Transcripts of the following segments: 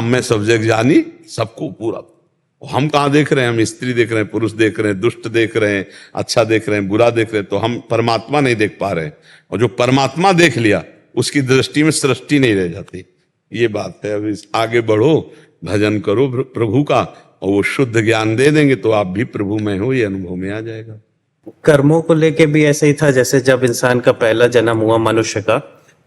में सब जग जानी, सबको पूरा। हम कहाँ देख रहे हैं? हम स्त्री देख रहे हैं, पुरुष देख रहे हैं, दुष्ट देख रहे हैं, अच्छा देख रहे हैं, बुरा देख रहे हैं, तो हम परमात्मा नहीं देख पा रहे हैं। और जो परमात्मा देख लिया उसकी दृष्टि में सृष्टि नहीं रह जाती। ये बात है। अब आगे बढ़ो, भजन करो प्रभु का, और वो शुद्ध ज्ञान दे देंगे तो आप भी प्रभु में हो, ये अनुभव में आ जाएगा। कर्मों को लेके भी ऐसे ही था, जैसे जब इंसान का पहला जन्म हुआ मनुष्य का,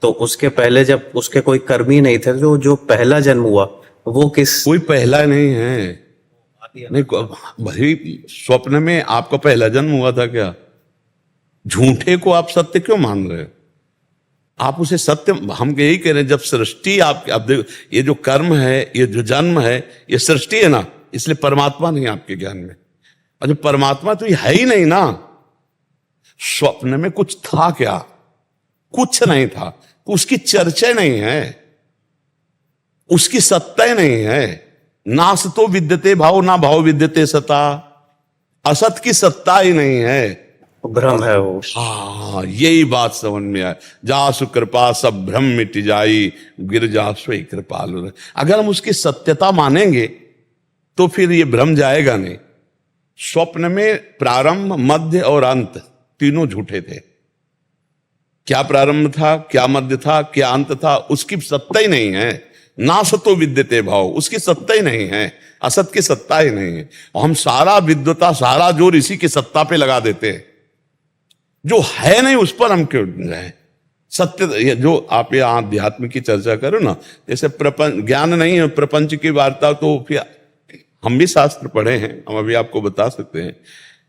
तो उसके पहले जब उसके कोई कर्म ही नहीं थे, तो जो पहला जन्म हुआ वो किस? कोई पहला नहीं है। नहीं, भाई स्वप्न में आपका पहला जन्म हुआ था क्या? झूठे को आप सत्य क्यों मान रहे हो? आप उसे सत्य, हम यही कह रहे हैं, जब सृष्टि आपके, अब देखो ये जो कर्म है, ये जो जन्म है, ये सृष्टि है ना, इसलिए परमात्मा नहीं आपके ज्ञान में। और जो परमात्मा तो ये है ही नहीं ना। स्वप्न में कुछ था क्या? कुछ नहीं था, तो उसकी चर्चा नहीं है, उसकी सत्ता ही नहीं है। नास तो विद्यते भाव, ना भाव विद्यते सता। असत की सत्ता ही नहीं है, भ्रम है वो। हाँ, यही बात समझ में आए। जासु कृपा सब भ्रम मिट जाई, गिर जासु कृपालु। अगर हम उसकी सत्यता मानेंगे तो फिर ये भ्रम जाएगा नहीं। स्वप्न में प्रारंभ, मध्य और अंत तीनों झूठे थे। क्या प्रारंभ था, क्या मध्य था, क्या अंत था, उसकी सत्ता ही नहीं है। नासतो विद्यते भाव, उसकी सत्ता ही नहीं है, असत की सत्ता ही नहीं है। और हम सारा विद्वता, सारा जोर इसी की सत्ता पे लगा देते हैं। जो है नहीं उस पर हम क्यों जाए? सत्य, जो आप ये आध्यात्म की चर्चा करो ना, जैसे प्रपंच ज्ञान नहीं है, प्रपंच की वार्ता, तो फिर हम भी शास्त्र पढ़े हैं, हम अभी आपको बता सकते हैं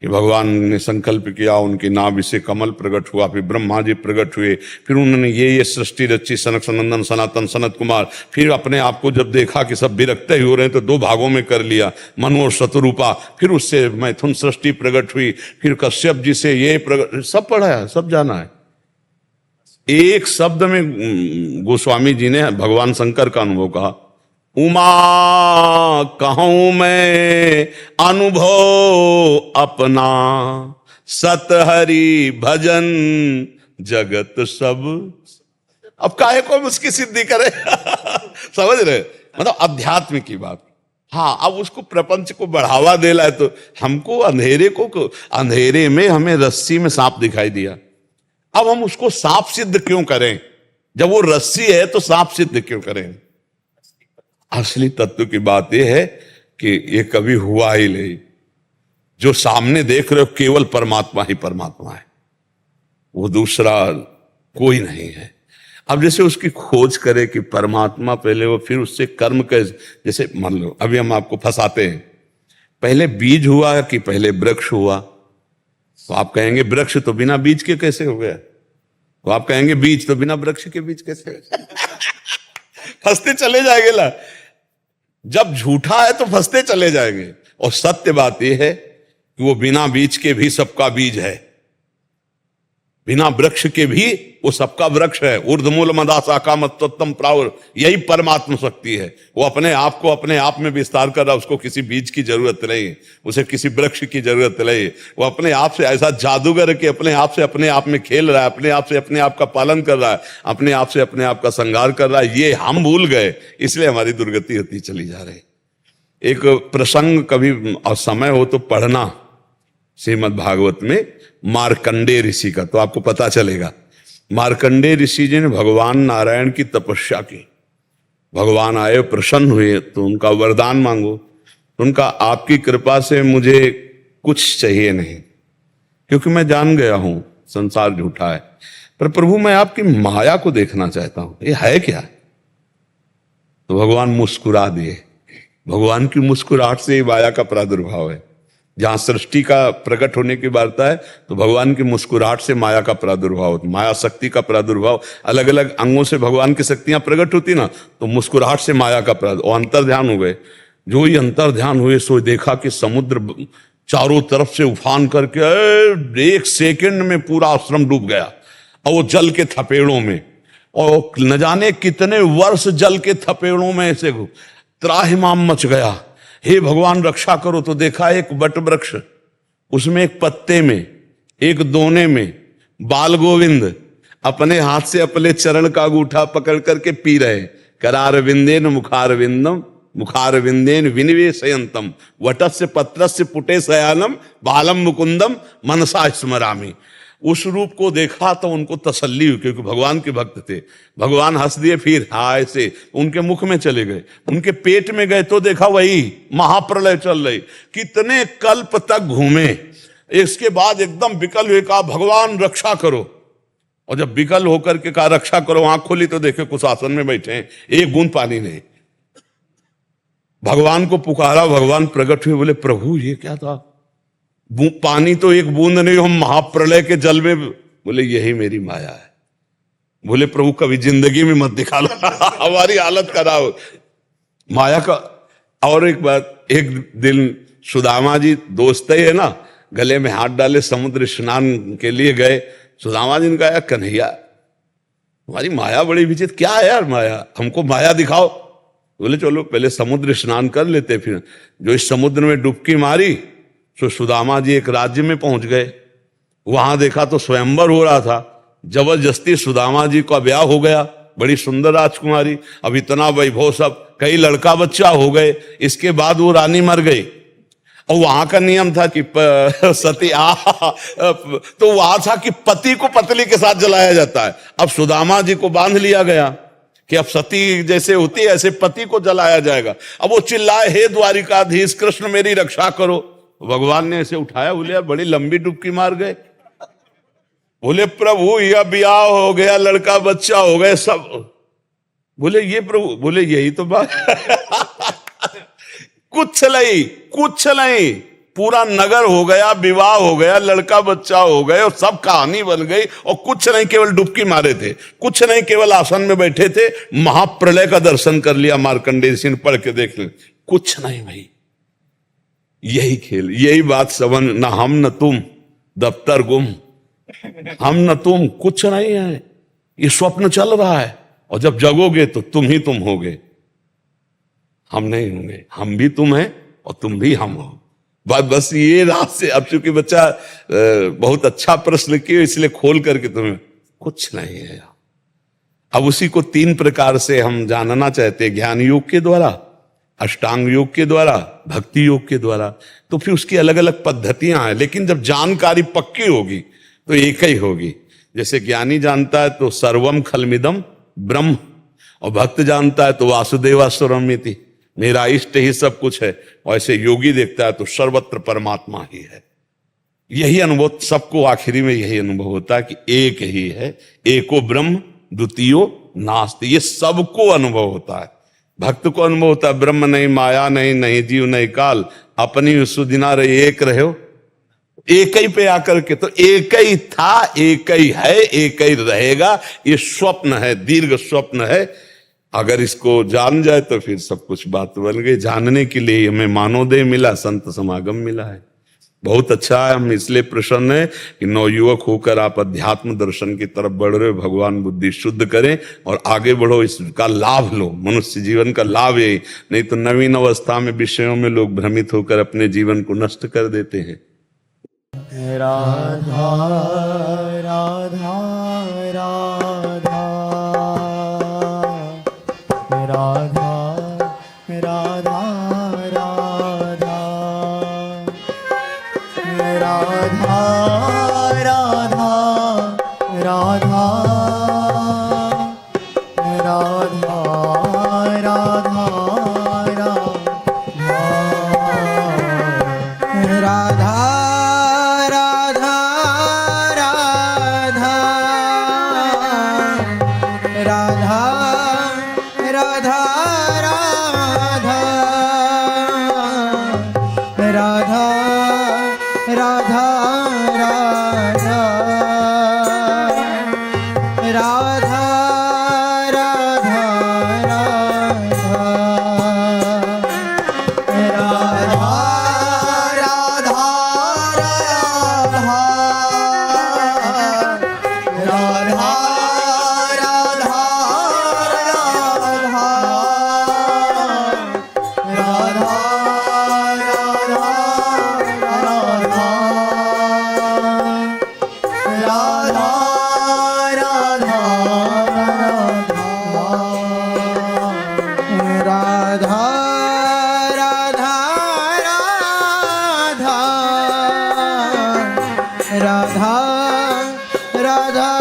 कि भगवान ने संकल्प किया, उनके नाभि से कमल प्रकट हुआ, फिर ब्रह्मा जी प्रकट हुए, फिर उन्होंने ये सृष्टि रची, सनक सनंदन सनातन सनत कुमार। फिर अपने आप को जब देखा कि सब विरक्त ही हो रहे हैं, तो दो भागों में कर लिया, मनु और शतरूपा। फिर उससे मैथुन सृष्टि प्रकट हुई, फिर कश्यप जी से ये प्रकट, सब पढ़ा है, सब जाना है। एक शब्द में गोस्वामी जी ने भगवान शंकर का अनुभव कहा, उमा कहूं मैं अनुभव अपना, सत हरि भजन जगत सब। अब काहे को उसकी सिद्धि करे? समझ रहे? मतलब अध्यात्म की बात। हाँ, अब उसको प्रपंच को बढ़ावा देना है, तो हमको अंधेरे में हमें रस्सी में सांप दिखाई दिया। अब हम उसको सांप सिद्ध क्यों करें? जब वो रस्सी है तो सांप सिद्ध क्यों करें? असली तत्व की बात यह है कि ये कभी हुआ ही नहीं। जो सामने देख रहे हो केवल परमात्मा ही परमात्मा है, वो दूसरा कोई नहीं है। अब जैसे उसकी खोज करे कि परमात्मा पहले हो, फिर उससे कर्म कैसे, जैसे मान लो अभी हम आपको फंसाते हैं, पहले बीज हुआ कि पहले वृक्ष हुआ? तो आप कहेंगे वृक्ष तो बिना बीज के कैसे हो गया? तो आप कहेंगे बीज तो बिना वृक्ष के बीज कैसे हो गया? फंसते चले जाएंगे ना। जब झूठा है तो फंसते चले जाएंगे। और सत्य बात यह है कि वो बिना बीज के भी सबका बीज है, बिना वृक्ष के भी वो सबका वृक्ष है। ऊर्ध्वमूल मदा शाखा मत्तम प्रावर, यही परमात्मा शक्ति है। वो अपने आप को अपने आप में विस्तार कर रहा है, उसको किसी बीज की जरूरत नहीं, उसे किसी वृक्ष की जरूरत नहीं। वो अपने आप से ऐसा जादूगर के अपने आप में खेल रहा है, अपने आप से अपने आप का पालन कर रहा है, अपने आप से अपने आप का संहार कर रहा है। ये हम भूल गए, इसलिए हमारी दुर्गति होती चली जा रही। एक प्रसंग कभी समय हो तो पढ़ना श्रीमद् भागवत में, मार्कंडेय ऋषि का, तो आपको पता चलेगा। मार्कंडेय ऋषि जी ने भगवान नारायण की तपस्या की। भगवान आए, प्रसन्न हुए, तो उनका वरदान मांगो। तो उनका, आपकी कृपा से मुझे कुछ चाहिए नहीं, क्योंकि मैं जान गया हूं संसार झूठा है, पर प्रभु मैं आपकी माया को देखना चाहता हूं, ये है क्या? तो भगवान मुस्कुरा दिए। भगवान की मुस्कुराहट से ही माया का प्रादुर्भाव है। जहां सृष्टि का प्रकट होने की वार्ता है, तो भगवान की मुस्कुराहट से माया का प्रादुर्भाव, माया शक्ति का प्रादुर्भाव। अलग अलग अंगों से भगवान की शक्तियां प्रकट होती ना, तो मुस्कुराहट से माया का प्रादुर्भाव। अंतर ध्यान हो गए। जो ही अंतर ध्यान हुए, सो देखा कि समुद्र चारों तरफ से उफान करके 1 सेकंड में पूरा आश्रम डूब गया, और वो जल के थपेड़ों में, और न जाने कितने वर्ष जल के थपेड़ों में से त्राहिमाम मच गया। हे भगवान रक्षा करो। तो देखा एक वट वृक्ष, उसमें एक पत्ते में, एक दोने में बाल गोविंद अपने हाथ से अपने चरण का अंगूठा पकड़ करके पी रहे। करार विंदे न मुखार विंदम मुखारविंदेन विनिवेशयंतम वटस्य पत्रस्य पुटे शयानम बालम मुकुंदम मनसा स्मरामि। उस रूप को देखा तो उनको तसल्ली हुई, क्योंकि भगवान के भक्त थे। भगवान हंस दिए, फिर हाय से उनके मुख में चले गए, उनके पेट में गए तो देखा वही महाप्रलय चल रही। कितने कल्प तक घूमे, इसके बाद एकदम विकल हुए, कहा भगवान रक्षा करो। और जब विकल होकर के कहा रक्षा करो, आंख खोली तो देखे कुछ आसन में बैठे हैं, एक बूंद पानी नहीं। भगवान को पुकारा, भगवान प्रकट हुए, बोले प्रभु ये क्या था, पानी तो एक बूंद नहीं, हम महाप्रलय के जल में। बोले यही मेरी माया है। बोले प्रभु कभी जिंदगी में मत दिखा लो हमारी हालत खराब माया का। और एक बात, एक दिन सुदामा जी दोस्त ही है ना, गले में हाथ डाले समुद्र स्नान के लिए गए। सुदामा जी ने कहा कन्हैया हमारी माया बड़ी विचित्र, क्या है यार माया, हमको माया दिखाओ। बोले चलो पहले समुद्र स्नान कर लेते। फिर जो इस समुद्र में डुबकी मारी तो सुदामा जी एक राज्य में पहुंच गए। वहां देखा तो स्वयंवर हो रहा था, जबरदस्ती सुदामा जी का ब्याह हो गया, बड़ी सुंदर राजकुमारी, अब इतना वैभव सब, कई लड़का बच्चा हो गए। इसके बाद वो रानी मर गई, और वहां का नियम था कि सती तो वहां था कि पति को पत्नी के साथ जलाया जाता है। अब सुदामा जी को बांध लिया गया कि अब सती जैसे होती है ऐसे पति को जलाया जाएगा। अब वो चिल्लाए हे द्वारिकाधीश कृष्ण मेरी रक्षा करो। भगवान ने ऐसे उठाया, बोले यार बड़ी लंबी डुबकी मार गए। बोले प्रभु यह ब्याह हो गया, लड़का बच्चा हो गए सब। बोले ये प्रभु, बोले यही तो बात कुछ नहीं, पूरा नगर हो गया, विवाह हो गया, लड़का बच्चा हो गए, और सब कहानी बन गई, और कुछ नहीं, केवल डुबकी मारे थे, कुछ नहीं, केवल आसन में बैठे थे, महाप्रलय का दर्शन कर लिया। मार्कंडेय सिंह पढ़ के देख ले, कुछ नहीं भाई, यही खेल, यही बात समझ, न हम न तुम दफ्तर गुम, हम न तुम, कुछ नहीं है, ये स्वप्न चल रहा है, और जब जगोगे तो तुम ही तुम होगे, हम नहीं होंगे। हम भी तुम हैं और तुम भी हम हो। बस ये रात से, अब चूंकि बच्चा बहुत अच्छा प्रश्न किए इसलिए खोल करके तुम्हें कुछ नहीं है। अब उसी को 3 प्रकार से हम जानना चाहते हैं, ज्ञान योग के द्वारा, अष्टांग योग के द्वारा, भक्ति योग के द्वारा। तो फिर उसकी अलग अलग पद्धतियां हैं, लेकिन जब जानकारी पक्की होगी तो एक ही होगी। जैसे ज्ञानी जानता है तो सर्वम खलमिदम ब्रह्म, और भक्त जानता है तो वासुदेवा स्वरमिति, मेरा इष्ट ही सब कुछ है। और ऐसे योगी देखता है तो सर्वत्र परमात्मा ही है। यही अनुभव सबको आखिरी में यही अनुभव होता है कि एक ही है, एको ब्रह्म द्वितीयो नास्ति। ये सबको अनुभव होता है। भक्त को अनुभव होता है ब्रह्म नहीं, माया नहीं, नहीं जीव नहीं काल, अपनी सुदिना रहे एक रहो। एक ही पे आकर के तो एक ही था, एक ही है, एक ही रहेगा। ये स्वप्न है, दीर्घ स्वप्न है। अगर इसको जान जाए तो फिर सब कुछ बात बन गई। जानने के लिए हमें मानवदेह मिला, संत समागम मिला है, बहुत अच्छा है। हम इसलिए प्रसन्न है कि नवयुवक होकर आप अध्यात्म दर्शन की तरफ बढ़ रहे हो। भगवान बुद्धि शुद्ध करें और आगे बढ़ो, इसका लाभ लो। मनुष्य जीवन का लाभ यही, नहीं तो नवीन अवस्था में विषयों में लोग भ्रमित होकर अपने जीवन को नष्ट कर देते हैं। राधा राधा राधा राधा राधा राधा राधा राधा राधा राधा राधा राधा राधा राधा राधा